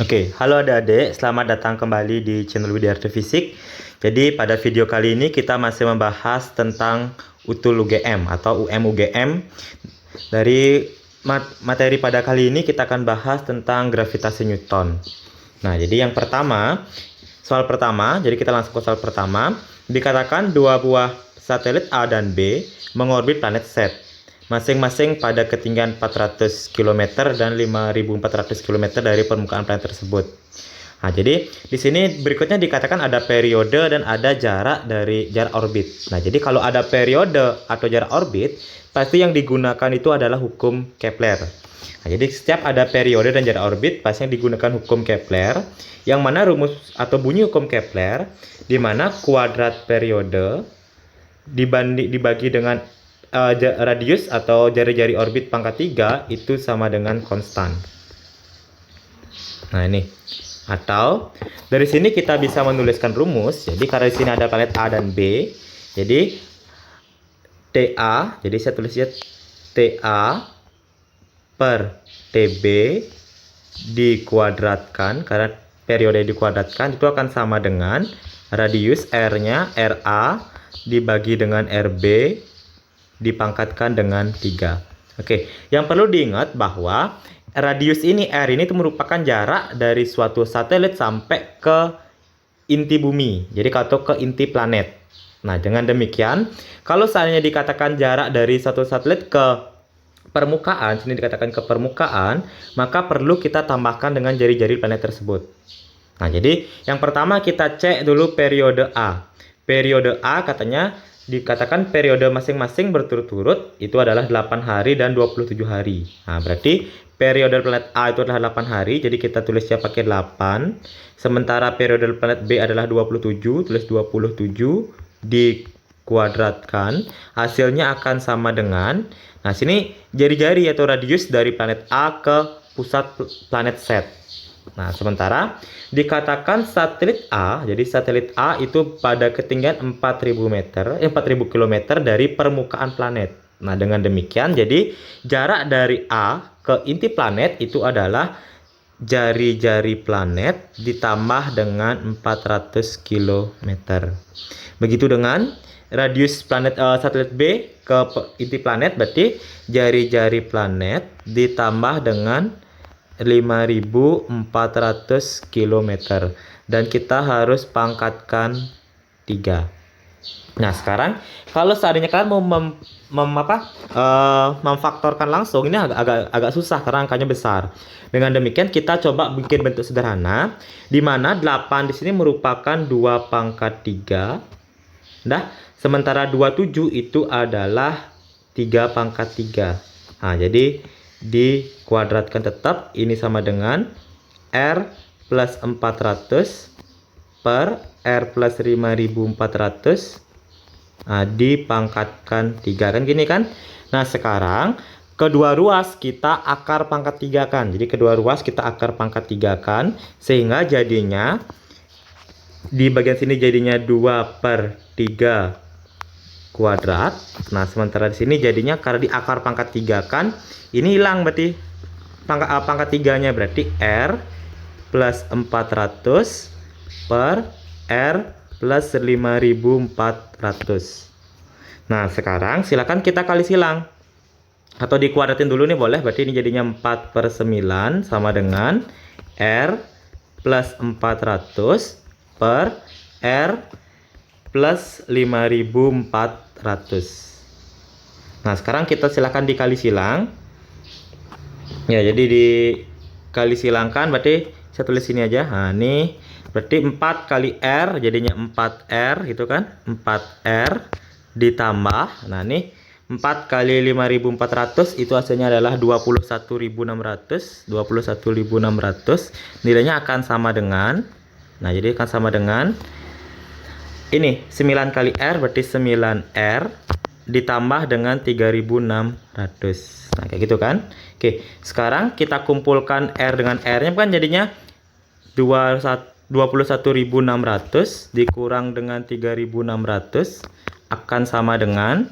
Oke, halo adik-adik, selamat datang kembali di channel Widyarto Fisik. Jadi pada video kali ini kita masih membahas tentang utul UGM atau UM-UGM. Dari materi pada kali ini kita akan bahas tentang gravitasi Newton. Nah, jadi yang pertama, soal pertama, jadi kita langsung ke soal pertama. Dikatakan dua buah satelit A dan B mengorbit planet Z, masing-masing pada ketinggian 400 km dan 5.400 km dari permukaan planet tersebut. Nah, jadi di sini berikutnya dikatakan ada periode dan ada jarak dari jarak orbit. Nah, jadi kalau ada periode atau jarak orbit, pasti yang digunakan itu adalah hukum Kepler. Nah, jadi setiap ada periode dan jarak orbit, pasti yang digunakan hukum Kepler, yang mana rumus atau bunyi hukum Kepler, di mana kuadrat periode dibagi dengan radius atau jari-jari orbit pangkat 3 itu sama dengan konstan. Nah, ini. Atau dari sini kita bisa menuliskan rumus. Jadi karena di sini ada planet A dan B, jadi TA, jadi saya tulisnya TA per TB dikuadratkan, karena periode dikuadratkan itu akan sama dengan radius R-nya RA dibagi dengan RB dipangkatkan dengan 3. Oke, yang perlu diingat bahwa radius ini, R ini itu merupakan jarak dari suatu satelit sampai ke inti bumi. Jadi atau ke inti planet. Nah, dengan demikian, kalau seandainya dikatakan jarak dari satu satelit ke permukaan, sini dikatakan ke permukaan, maka perlu kita tambahkan dengan jari-jari planet tersebut. Nah, jadi yang pertama kita cek dulu periode A. Periode A katanya dikatakan periode masing-masing berturut-turut itu adalah 8 hari dan 27 hari. Nah, berarti periode planet A itu adalah 8 hari, jadi kita tulisnya pakai 8. Sementara periode planet B adalah 27, tulis 27 dikuadratkan, hasilnya akan sama dengan, nah sini jari-jari atau radius dari planet A ke pusat planet Z. Nah, sementara dikatakan satelit A, jadi satelit A itu pada ketinggian 4.000 km dari permukaan planet. Nah, dengan demikian, jadi jarak dari A ke inti planet itu adalah jari-jari planet ditambah dengan 400 km. Begitu dengan radius planet satelit B ke inti planet, berarti jari-jari planet ditambah dengan 5.400 km, dan kita harus pangkatkan 3. Nah, sekarang kalau seandainya kalian mau memfaktorkan langsung, ini agak susah karena angkanya besar. Dengan demikian kita coba bikin bentuk sederhana, di mana 8 di sini merupakan 2 pangkat 3. Nah, sementara 27 itu adalah 3 pangkat 3. Nah, jadi dikuadratkan tetap, ini sama dengan R plus 400 per R plus 5.400 dipangkatkan 3, kan gini kan. Nah, sekarang kedua ruas kita akar pangkat 3 kan, jadi kedua ruas kita akar pangkat 3 kan, sehingga jadinya di bagian sini jadinya 2 per 3 kuadrat. Nah, sementara di sini jadinya karena di akar pangkat 3 kan, ini hilang berarti pangkat 3-nya, berarti R plus 400 per R plus 5.400. Nah, sekarang silakan kita kali silang atau dikuadratin dulu nih boleh, berarti ini jadinya 4 per 9 sama dengan R plus 400 per R plus 5.400. Nah, sekarang kita silakan dikali silang. Ya, jadi dikali silangkan, berarti saya tulis sini aja. Nah, ini berarti 4 kali R jadinya 4R gitu kan. 4R ditambah, nah ini 4 kali 5.400 itu hasilnya adalah 21.600. 21.600 nilainya akan sama dengan, nah jadi akan sama dengan ini 9 kali R berarti 9R ditambah dengan 3.600. Nah, kayak gitu kan. Oke, sekarang kita kumpulkan R dengan R-nya kan jadinya 21.600 dikurang dengan 3.600 akan sama dengan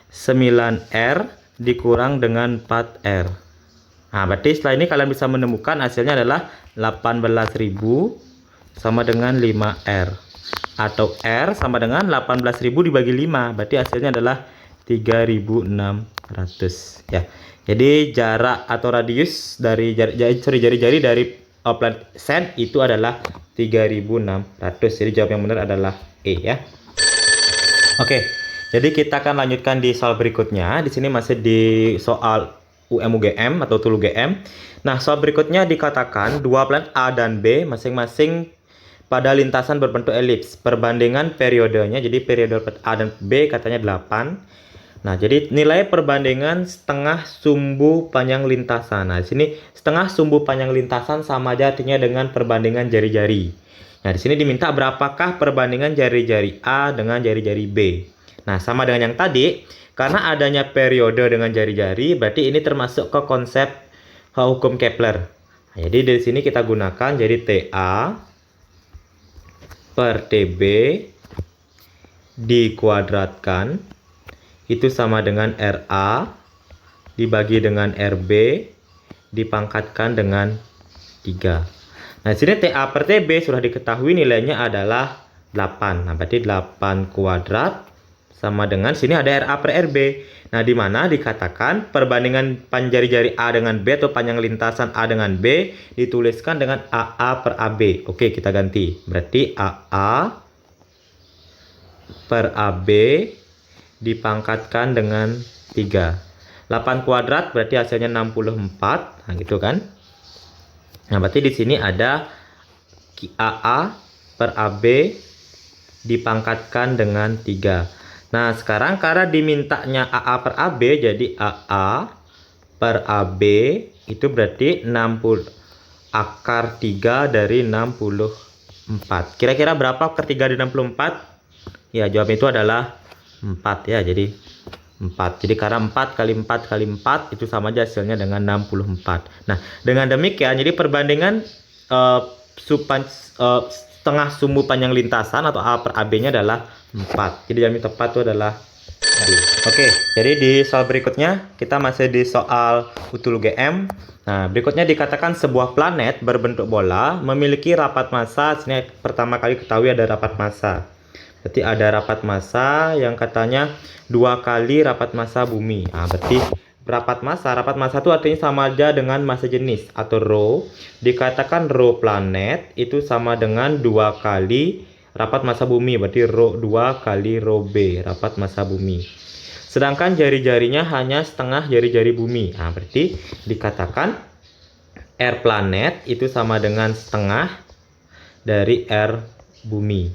9R dikurang dengan 4R. Nah, berarti setelah ini kalian bisa menemukan hasilnya adalah 18.000 sama dengan 5R. Atau R sama dengan 18.000 dibagi 5. Berarti hasilnya adalah 3.600 ya. Jadi jarak atau radius dari jari-jari dari planet Sen itu adalah 3.600. Jadi jawab yang benar adalah E ya. Oke. Jadi kita akan lanjutkan di soal berikutnya. Di sini masih di soal UM-UGM atau UTUL UGM. Nah, soal berikutnya dikatakan dua planet A dan B masing-masing pada lintasan berbentuk elips. Perbandingan periodenya, jadi periode A dan B katanya 8. Nah, jadi nilai perbandingan setengah sumbu panjang lintasan. Nah, di sini setengah sumbu panjang lintasan sama aja artinya dengan perbandingan jari-jari. Nah, di sini diminta berapakah perbandingan jari-jari A dengan jari-jari B. Nah, sama dengan yang tadi, karena adanya periode dengan jari-jari, berarti ini termasuk ke konsep hukum Kepler. Nah, jadi dari sini kita gunakan jadi TA per TB dikuadratkan itu sama dengan RA dibagi dengan RB dipangkatkan dengan 3. Nah, di sini TA per TB sudah diketahui nilainya adalah 8. Nah, berarti 8 kuadrat sama dengan sini ada RA per RB. Nah, di mana dikatakan perbandingan jari-jari A dengan B atau panjang lintasan A dengan B dituliskan dengan AA per AB. Oke, kita ganti. Berarti AA per AB dipangkatkan dengan 3. 8 kuadrat berarti hasilnya 64. Nah, gitu kan? Nah, berarti di sini ada AA per AB dipangkatkan dengan 3. Nah, sekarang karena dimintanya AA per AB, jadi AA per AB itu berarti 60 akar 3 dari 64. Kira-kira berapa akar 3 dari 64? Ya, jawab itu adalah 4 ya. Jadi 4. Jadi karena 4 kali 4 kali 4 itu sama aja hasilnya dengan 64. Nah, dengan demikian jadi perbandingan setengah sumbu panjang lintasan atau A per AB-nya adalah 4. Jadi yang tepat itu adalah D. Oke, jadi di soal berikutnya kita masih di soal UTUL UGM. Nah, berikutnya dikatakan sebuah planet berbentuk bola memiliki rapat massa. Sini pertama kali ketahui ada rapat massa. Berarti ada rapat massa yang katanya 2 kali rapat massa bumi. Nah, berarti rapat massa itu artinya sama aja dengan massa jenis atau rho. Dikatakan rho planet itu sama dengan 2 kali rapat massa bumi, berarti rho 2 kali rho B, rapat massa bumi. Sedangkan jari-jarinya hanya setengah jari-jari bumi. Nah, berarti dikatakan R planet itu sama dengan setengah dari R bumi.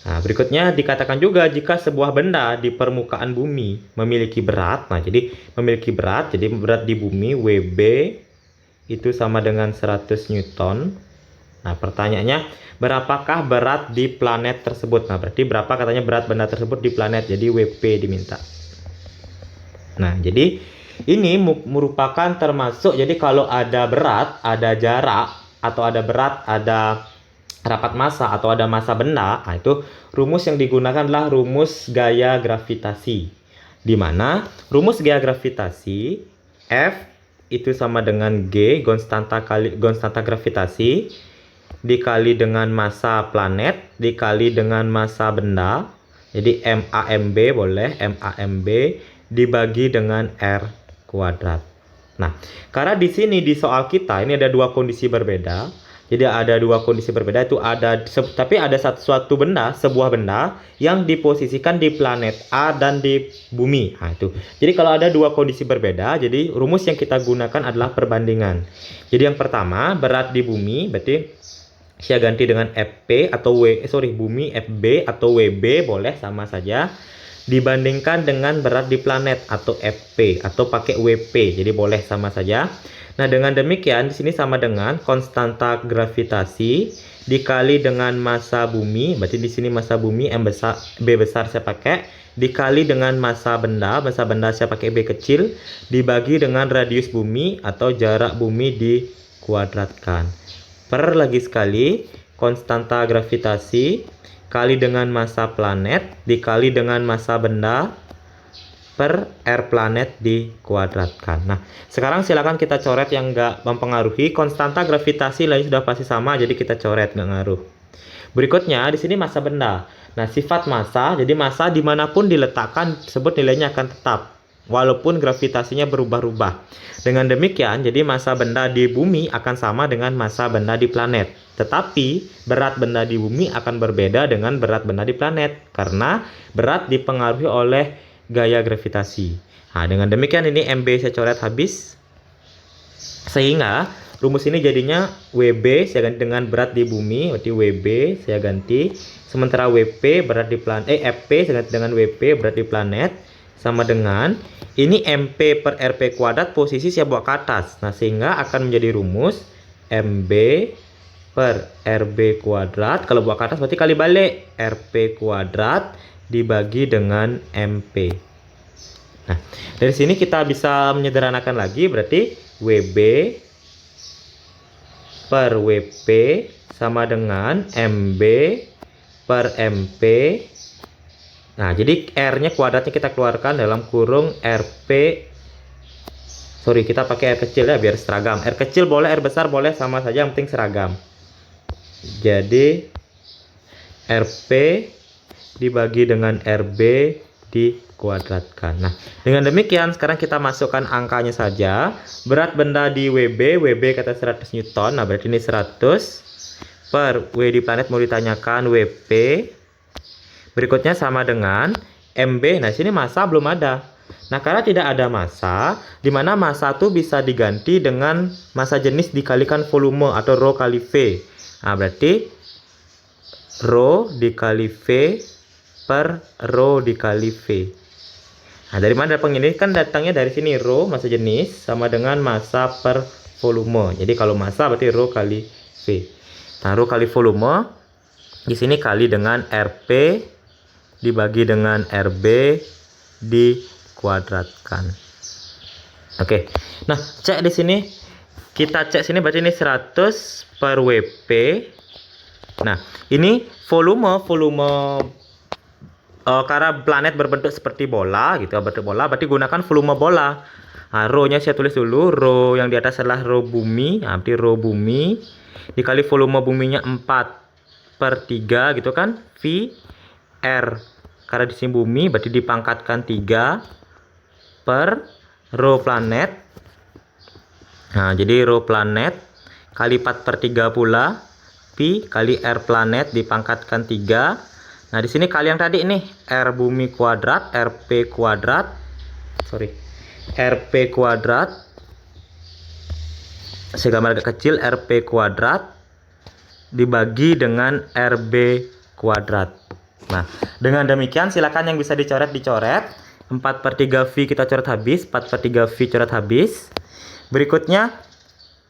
Nah, berikutnya dikatakan juga jika sebuah benda di permukaan bumi memiliki berat. Nah, jadi memiliki berat, jadi berat di bumi WB itu sama dengan 100 Newton. Nah, pertanyaannya berapakah berat di planet tersebut? Nah, berarti berapa katanya berat benda tersebut di planet? Jadi WP diminta. Nah, jadi ini merupakan termasuk, jadi kalau ada berat, ada jarak, atau ada berat, ada rapat massa, atau ada massa benda, nah itu rumus yang digunakan adalah rumus gaya gravitasi. Di mana rumus gaya gravitasi F itu sama dengan G, konstanta gravitasi, dikali dengan massa planet dikali dengan massa benda, jadi MAMB boleh, MAMB dibagi dengan R kuadrat. Nah, karena di sini di soal kita ini ada dua kondisi berbeda. Jadi ada dua kondisi berbeda itu tapi ada suatu benda, sebuah benda yang diposisikan di planet A dan di bumi. Nah, itu. Jadi kalau ada dua kondisi berbeda, jadi rumus yang kita gunakan adalah perbandingan. Jadi yang pertama berat di bumi, berarti saya ganti dengan FP atau bumi FB atau WB boleh sama saja dibandingkan dengan berat di planet atau FP atau pakai WP, jadi boleh sama saja. Nah, dengan demikian di sini sama dengan konstanta gravitasi dikali dengan massa bumi, berarti di sini massa bumi B besar saya pakai dikali dengan massa benda saya pakai B kecil dibagi dengan radius bumi atau jarak bumi dikuadratkan. Per lagi sekali konstanta gravitasi kali dengan massa planet dikali dengan massa benda per R planet dikuadratkan. Nah, sekarang silakan kita coret yang nggak mempengaruhi. Konstanta gravitasi lain sudah pasti sama, jadi kita coret, nggak ngaruh. Berikutnya, di sini massa benda. Nah, sifat massa, jadi massa dimanapun diletakkan, tersebut nilainya akan tetap, walaupun gravitasinya berubah-ubah. Dengan demikian, jadi massa benda di bumi akan sama dengan massa benda di planet. Tetapi, berat benda di bumi akan berbeda dengan berat benda di planet, karena berat dipengaruhi oleh gaya gravitasi. Nah, dengan demikian ini MB saya coret habis. Sehingga rumus ini jadinya WB saya ganti dengan berat di bumi, berarti WB saya ganti. Sementara WP berat di planet, FP saya ganti dengan WP berat di planet, sama dengan ini MP per RP kuadrat, posisi saya bawa ke atas. Nah, sehingga akan menjadi rumus MB per RB kuadrat. Kalau bawa ke atas berarti kali balik RP kuadrat dibagi dengan MP. Nah, dari sini kita bisa menyederhanakan lagi, berarti WB per WP sama dengan MB per MP. Nah, jadi R-nya kuadratnya kita keluarkan dalam kurung RP. Sorry, kita pakai R kecil ya biar seragam. R kecil boleh, R besar boleh, sama saja yang penting seragam. Jadi RP dibagi dengan RB dikuadratkan. Nah, dengan demikian sekarang kita masukkan angkanya saja. Berat benda di WB kata 100 Newton. Nah, berarti ini 100 per W di planet mau ditanyakan WP. Berikutnya sama dengan MB. Nah, sini massa belum ada. Nah, karena tidak ada massa, di mana massa itu bisa diganti dengan massa jenis dikalikan volume atau rho kali V. Nah, berarti rho dikali V per rho dikali V. Nah, dari mana datang ini? Kan datangnya dari sini, rho massa jenis sama dengan massa per volume. Jadi kalau massa berarti rho kali V. Nah, rho kali volume di sini kali dengan RP dibagi dengan RB dikuadratkan. Oke. Nah, cek di sini. Kita cek sini berarti ini 100 per WP. Nah, ini volume karena planet berbentuk seperti bola gitu, berbentuk bola, berarti gunakan volume bola. Nah, rho-nya saya tulis dulu, rho yang di atas adalah rho bumi, nah, berarti rho bumi dikali volume buminya 4/3 gitu kan, V R karena di sini bumi berarti dipangkatkan 3 per rho planet. Nah, jadi rho planet kali 4/3 pula Pi kali R planet dipangkatkan 3. Nah, di sini kali yang tadi ini R bumi kuadrat, RP kuadrat. RP kuadrat. Saya gambar agak kecil, RP kuadrat dibagi dengan RB kuadrat. Nah, dengan demikian silakan yang bisa dicoret dicoret. 4/3 V kita coret habis, 4/3 V coret habis. Berikutnya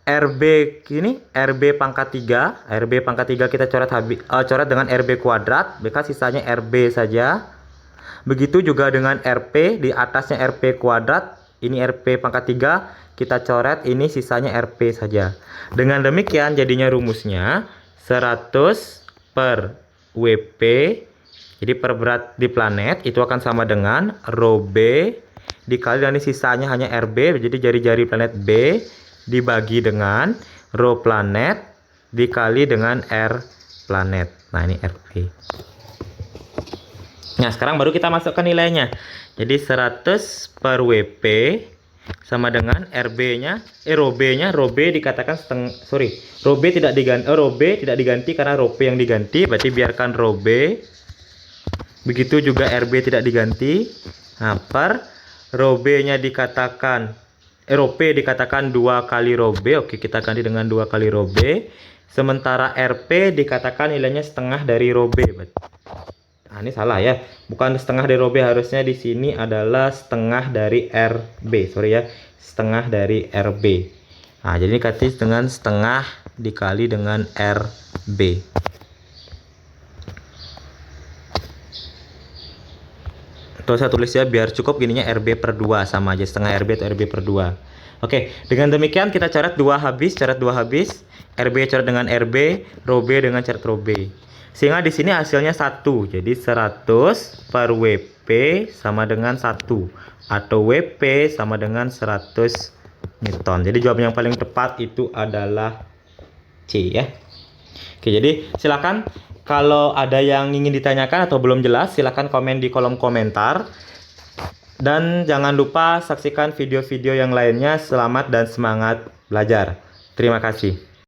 RB ini RB pangkat 3, RB pangkat 3 kita coret habis, coret dengan RB kuadrat, maka sisanya RB saja. Begitu juga dengan RP, di atasnya RP kuadrat, ini RP pangkat 3 kita coret, ini sisanya RP saja. Dengan demikian jadinya rumusnya 100 per WP, jadi per berat di planet itu akan sama dengan rho B dikali dengan sisanya hanya RB, jadi jari-jari planet B dibagi dengan rho planet dikali dengan R planet. Nah, ini RP. Nah, sekarang baru kita masukkan nilainya. Jadi 100 per WP sama dengan RB-nya, rho B-nya, rho B dikatakan rho B tidak diganti, rho B tidak diganti karena rho P yang diganti, berarti biarkan rho B. Begitu juga RB tidak diganti. Nah, per rho B-nya dikatakan rho P dikatakan 2 kali rho B. Oke, kita ganti dengan 2 kali rho B. Sementara RP dikatakan nilainya setengah dari rho B. Nah, ini salah ya. Bukan setengah dari rho B, harusnya di sini adalah setengah dari RB. Sorry ya, setengah dari RB. Nah, jadi ini kasih dengan setengah dikali dengan RB. Tuh saya tulis ya biar cukup, gininya RB per 2 sama aja, setengah RB atau RB per 2. Oke, dengan demikian kita coret 2 habis, RB coret dengan RB, rho B dengan coret rho B. Sehingga di sini hasilnya 1. Jadi 100 per WP P sama dengan 1 atau WP sama dengan 100 Newton. Jadi jawaban yang paling tepat itu adalah C ya. Oke, jadi silakan kalau ada yang ingin ditanyakan atau belum jelas, silakan komen di kolom komentar. Dan jangan lupa saksikan video-video yang lainnya. Selamat dan semangat belajar. Terima kasih.